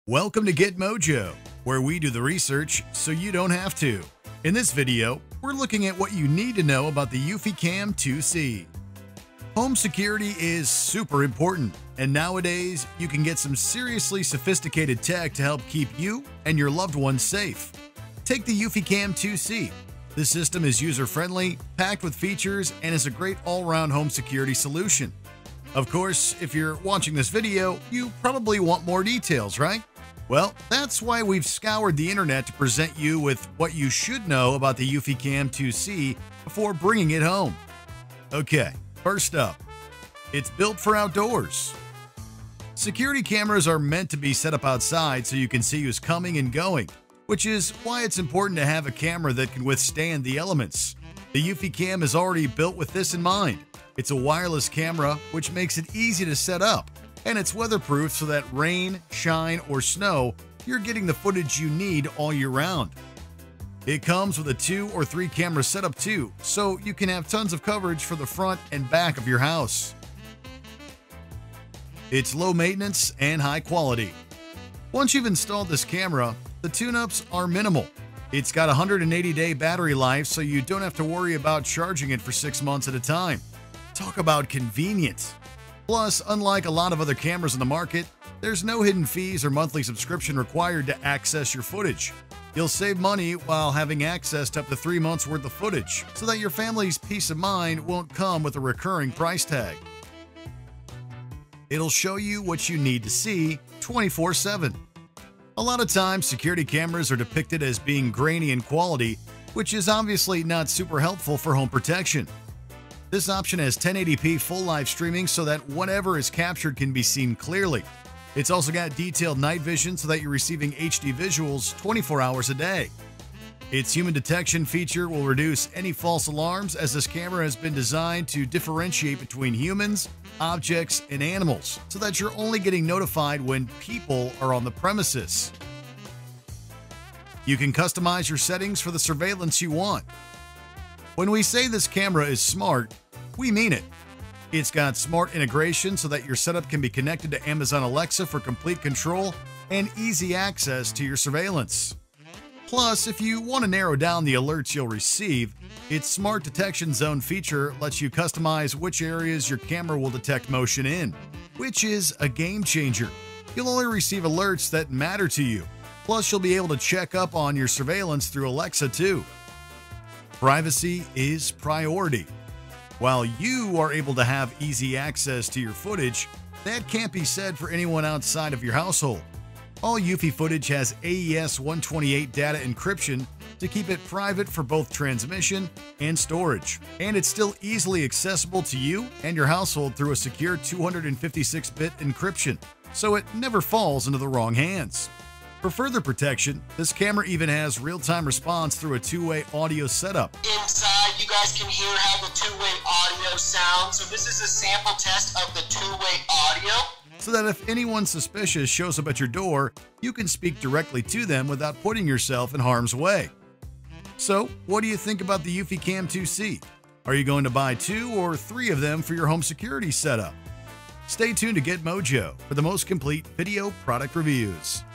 Welcome to Get Mojo, where we do the research so you don't have to. In this video, we're looking at what you need to know about the eufyCam 2C. Home security is super important, and nowadays you can get some seriously sophisticated tech to help keep you and your loved ones safe. Take the eufyCam 2C. This system is user-friendly, packed with features, and is a great all-around home security solution. Of course, if you're watching this video, you probably want more details, right? Well, that's why we've scoured the internet to present you with what you should know about the eufyCam 2C before bringing it home. Okay, first up, it's built for outdoors. Security cameras are meant to be set up outside so you can see who's coming and going, which is why it's important to have a camera that can withstand the elements. The eufyCam is already built with this in mind. It's a wireless camera, which makes it easy to set up, and it's weatherproof so that rain, shine, or snow, you're getting the footage you need all year round. It comes with a 2 or 3 camera setup too, so you can have tons of coverage for the front and back of your house. It's low maintenance and high quality. Once you've installed this camera, the tune-ups are minimal. It's got a 180-day battery life, so you don't have to worry about charging it for 6 months at a time. Talk about convenient. Plus, unlike a lot of other cameras on the market, there's no hidden fees or monthly subscription required to access your footage. You'll save money while having access to up to 3 months worth of footage, so that your family's peace of mind won't come with a recurring price tag. It'll show you what you need to see 24/7. A lot of times, security cameras are depicted as being grainy in quality, which is obviously not super helpful for home protection. This option has 1080p full live streaming so that whatever is captured can be seen clearly. It's also got detailed night vision so that you're receiving HD visuals 24 hours a day. Its human detection feature will reduce any false alarms, as this camera has been designed to differentiate between humans, objects, and animals, so that you're only getting notified when people are on the premises. You can customize your settings for the surveillance you want. When we say this camera is smart, we mean it. It's got smart integration so that your setup can be connected to Amazon Alexa for complete control and easy access to your surveillance. Plus, if you want to narrow down the alerts you'll receive, its Smart Detection Zone feature lets you customize which areas your camera will detect motion in, which is a game changer. You'll only receive alerts that matter to you. Plus, you'll be able to check up on your surveillance through Alexa too. Privacy is priority. While you are able to have easy access to your footage, that can't be said for anyone outside of your household. All Eufy footage has AES 128 data encryption to keep it private for both transmission and storage. And it's still easily accessible to you and your household through a secure 256-bit encryption, so it never falls into the wrong hands. For further protection, this camera even has real-time response through a 2-way audio setup. Inside, you guys can hear how the 2-way audio sounds. So this is a sample test of the 2-way audio. So that if anyone suspicious shows up at your door, you can speak directly to them without putting yourself in harm's way. So, what do you think about the eufyCam 2C? Are you going to buy 2 or 3 of them for your home security setup? Stay tuned to Get Mojo for the most complete video product reviews.